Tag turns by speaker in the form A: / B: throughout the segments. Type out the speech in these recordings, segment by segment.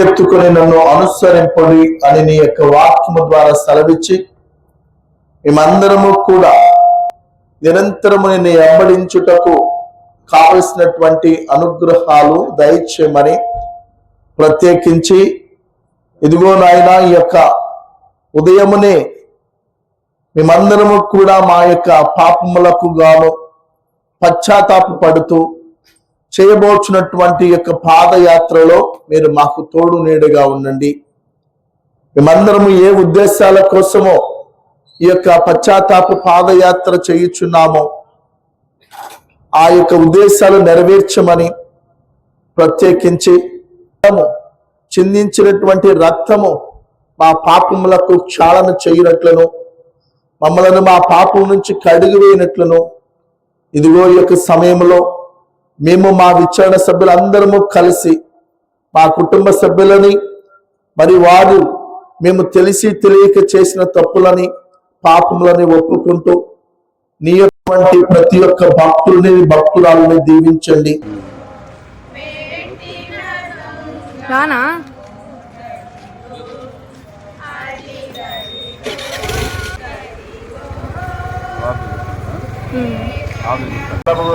A: ఎత్తుకుని నన్ను అనుసరింపడి అని నీ యొక్క వాక్యము ద్వారా సెలవిచ్చి మేమందరము కూడా నిరంతరము నిన్ను వెంబడించుటకు కావలసినటువంటి అనుగ్రహాలు దయచేయమని ప్రత్యేకించి ఇదిగో నాయన ఈ యొక్క ఉదయమునే మేమందరము కూడా మా యొక్క పాపములకు గాను పశ్చాత్తాప పడుతూ చేయబోచున్నటువంటి యొక్క పాదయాత్రలో మీరు మాకు తోడు నీడగా ఉండండి. మేమందరము ఏ ఉద్దేశాల కోసమో ఈ యొక్క పశ్చాత్తాప పాదయాత్ర చేయుచున్నామో ఆ యొక్క ఉద్దేశాలు నెరవేర్చమని ప్రత్యేకించి చిందించినటువంటి రక్తము మా పాపములకు క్షాళన చేయనట్లను మమ్మలను మా పాపం నుంచి కడిగివేయనట్లను ఇదిగో ఈ యొక్క సమయంలో మేము మా విచారణ సభ్యులందరము కలిసి మా కుటుంబ సభ్యులని మరి వారు మేము తెలిసి తెలియక చేసిన తప్పులని పాపములని ఒప్పుకుంటూ నీ యొక్క ప్రతి ఒక్క భక్తురాలని దీవించండి.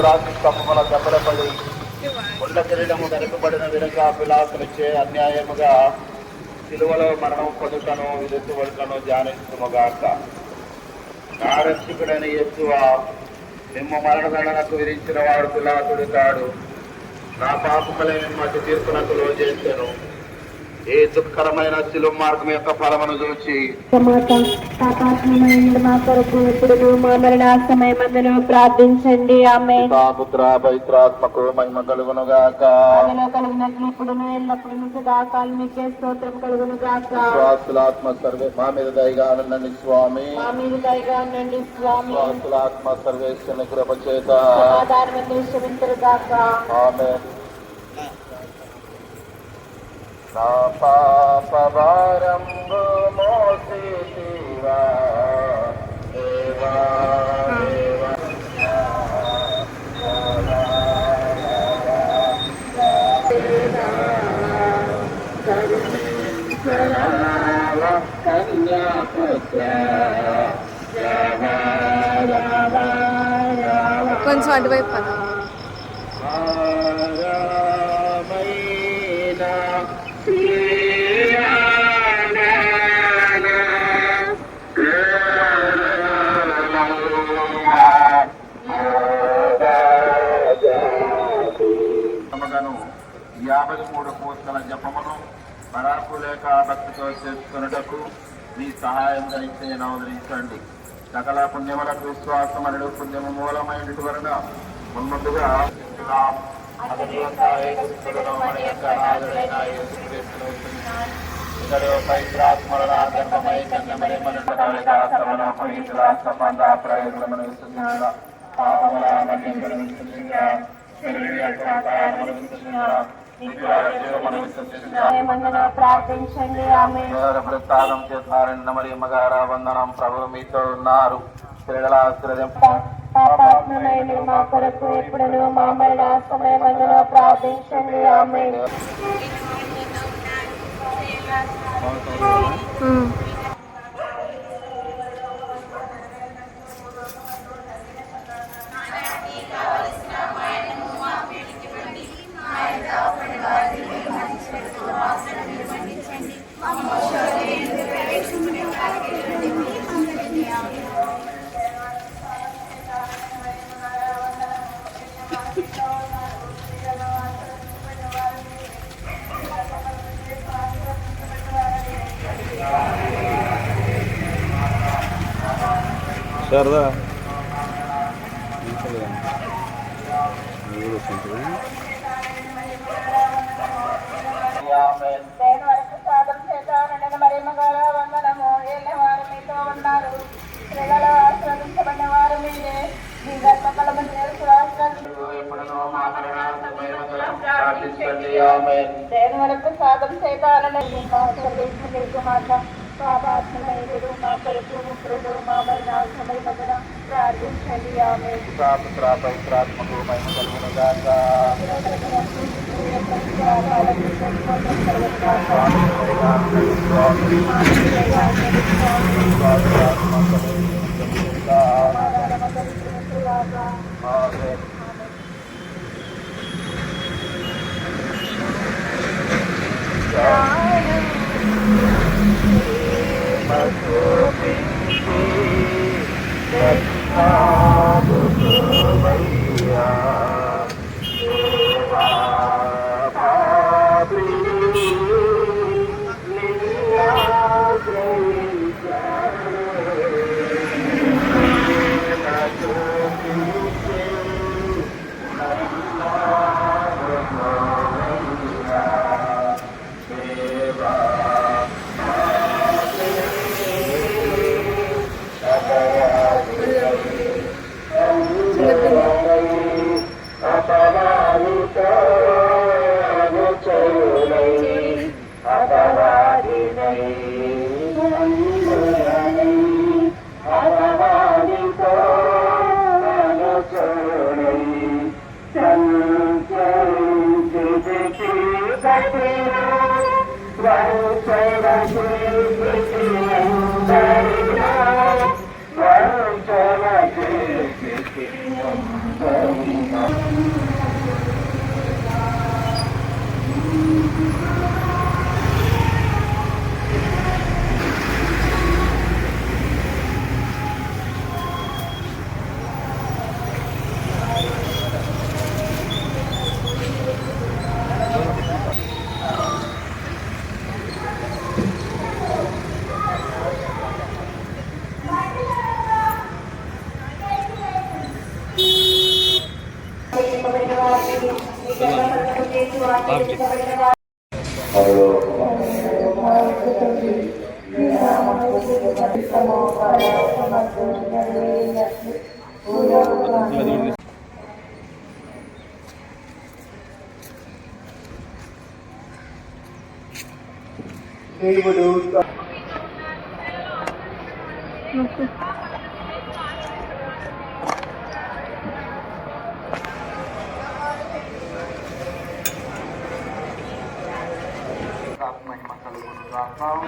A: రాత్రి స్తంభముల దెబ్బలపడి కొండ కిరీటము వెనుకబడిన విధంగా పిలాతులచే అన్యాయముగా సిలువలో మరణం పొందుటను విధువడుటను ధ్యానిస్తుమగాక. నా రక్షకుడైన యేసువా, మిమ్ము మరణదండనకు విధించిన వాడు పిలాతుడు కాడు. నా పాపములే మధ్య తీర్పునకు లోజేశాను. ఏ దుఃఖకరమైన శిలువ మార్గం యొక్క ఫలమును చూచి
B: మా కొరకు ఇప్పుడు మా మరణాసమయమందును ప్రార్థించండి. ఆమేన్.
A: పుత్ర పవిత్రాత్మకు మహిమ కలుగునుగాక.
B: కలిగినట్లు ఇప్పుడు ఎల్లప్పుడు సదాకాలం మీకే స్తోత్రం కలుగునుగాక.
A: స్వాస్తులాత్మ సర్వే మా మీద దయగా ఉండండి స్వామి.
B: మా మీద దయగా ఉండండి స్వామి.
A: స్వాస్తులాత్మ సర్వేశ్వరుని కృప చేత
B: సమాధానమందు క్షమించుగాక.
A: ఆమేన్. నా పాప భారంబు మోసితివా దేవా దేవా
C: కొంచెం అటువైపు
A: పూర్తల జపమును పరాకు లేక భక్తితో చేసుకున్నటకు మీ సహాయం దయచే అవతరించండి. సకల పుణ్యములకు విశ్వాసం అను పుణ్యము మూలమైనటు వలన మున్ముందుగా
B: ప్రార్థించండి.
A: ప్రస్తాదం చేస్తారండి మరి మగారా వందనం ప్రభు మీతో ఉన్నారు.
B: మా కొరకు ఎప్పుడూ మా మరణ సమయమందున ప్రార్థించండి. ఆమేన్.
D: శారదా
B: వందనము. ఏళ్ళవారు మీతో ఉన్నారు. స్త్రీలలో ఆశ్రదించబడిన వారు మీరే. మీ గర్భఫలము దేని వరకు సాధం చేతానని మా కొరకు ముఖ్యుడు మా మరణాసమయ మధ్యన ప్రార్థించండి. ఆమేన్.
A: పవిత్రాత్మకు మహిమ కలుగునుగాక.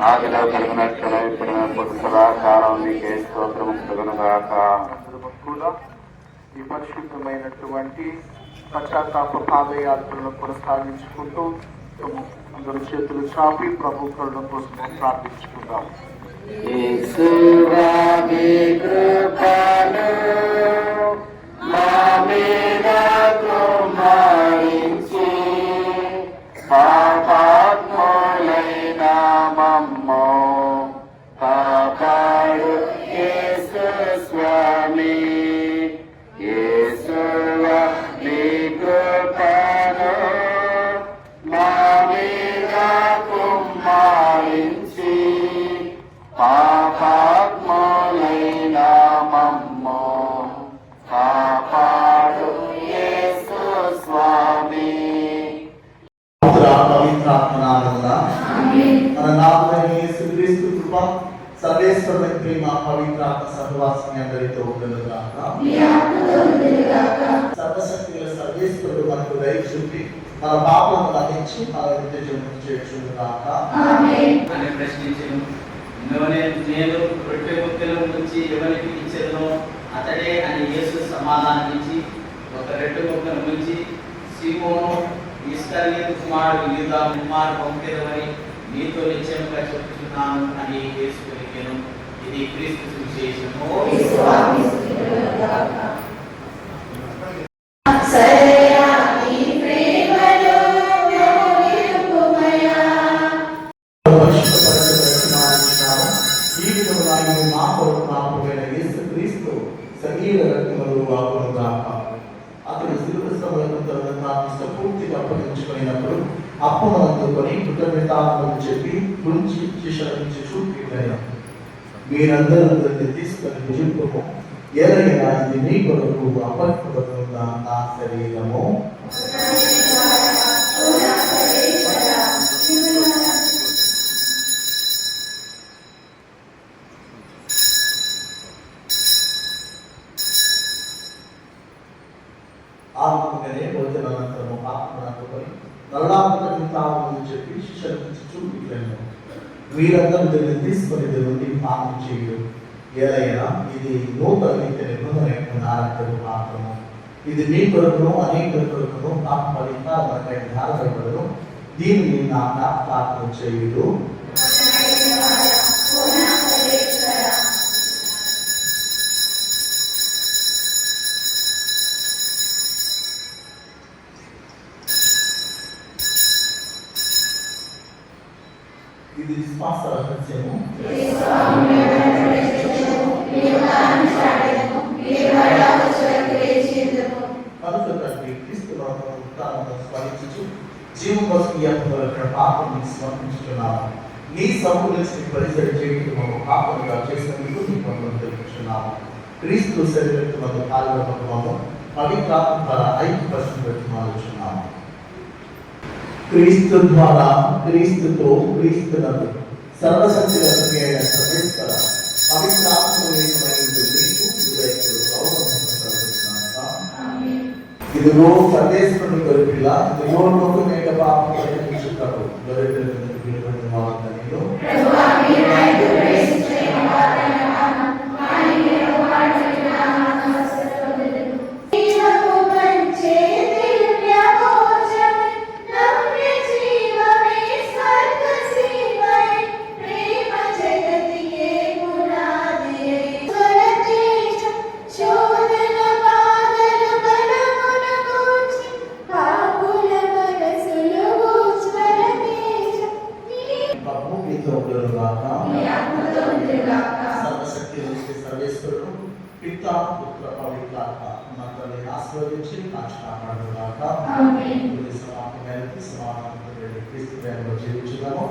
A: ఆదిలో కలిగినట్లు ఇప్పుడు సదాకాలం నీకే స్తోత్రము కలుగునుగాక. కూడా ఈ పరిశుద్ధమైనటువంటి పశ్చాత్తాప పాదయాత్రలను కొనసాగించుకుంటూ అందరూ చేతులు చాపి ప్రభు కరుణ కోసం ప్రార్థించుకుందాం.
C: సర్వేశ్వరుని ప్రేమ పవిత్రాత్మ సహవాసం అందరితో ఉండునుగాక. సర్వశక్తి సర్వేశ్వరుడు మనకు దయ చూపి మన పాపలను మన్నించి మన నిత్య జీవనం చేయుచుగాక.
D: అని ప్రశ్నించెను. నేను రొట్టె ముక్కల నుంచి ఎవరికి ఇచ్చేదనో అతడే అని యేసు సమాధానమిచ్చి ఒక రొట్టె ముక్కను ముంచి సీమోను ఇస్కరియోతు కుమారుడు యూదా కుమారు పంపెదవని నీతో నిశ్చయముగా చెప్పుచున్నాను అని యేసు పలికెను. ఇది క్రీస్తు సువిశేషము.
C: అతడు పూర్తిగా అప్పగించుకున్నప్పుడు అప్పమనందుకొని కృతజ్ఞతాపనలు చెప్పి గురించి శిష్యులకు చూపిన మీరందరూ తీసుకొని భుజింపము, ఏదైనా ఇది మీ కొరకు అప్పగింపబడుతున్న నా శరీరము. ఆత్మగానే భోజనానంతరము ఆత్మనందుకొని వీరందరూ దీన్ని తీసుకొని దీని నుండి పాపం చేయు. ఏదైనా ఇది నూతన నిత్య నిబంధన యొక్క నా రక్తము మాత్రము. ఇది మీ కొరకును అనేకుల కొరకును పాప పరిహారమకై ధారపడబడును. దీనిని నా జ్ఞాపకార్థం చేయుడు. ఇది విశ్వాస రహస్యము. కనుక తండ్రి క్రీస్తు ఉత్థానమును స్మరించుచు జీవం కోసం ఈ అద్భుతమైన పాపం సమర్పించుతున్నాము. నీ సముఖంలో పరిచయం చేయడం మమ్మల్ని పాపంగా చేసినందుకు నీ పనులను తెలుపుతున్నాము. క్రీస్తు శరీరం మన పాల్గొనము పవిత్రాత్మ ద్వారా ఐక్యపరచం పెట్టుకున్నాము. క్రీస్తు ద్వారా క్రీస్తుతో క్రీస్తునందు సర్వశక్తి అయిన సర్వేశ్వర ఇదిగో సర్వేశ్వరుని గొరిపిల్ల, ఇదిగో లోకమేక పాపం పరిహరించుటకు గొరిపిల్లను విలువైన వాగ్దానములు. సర్వేశ్వరుడు పితా పుత్ర పవిత్రాత్మ మంత్రాన్ని ఆశీర్వదించి కాపాడుగాక. సమాప్తమైన క్రీస్తు జీవించుదాము.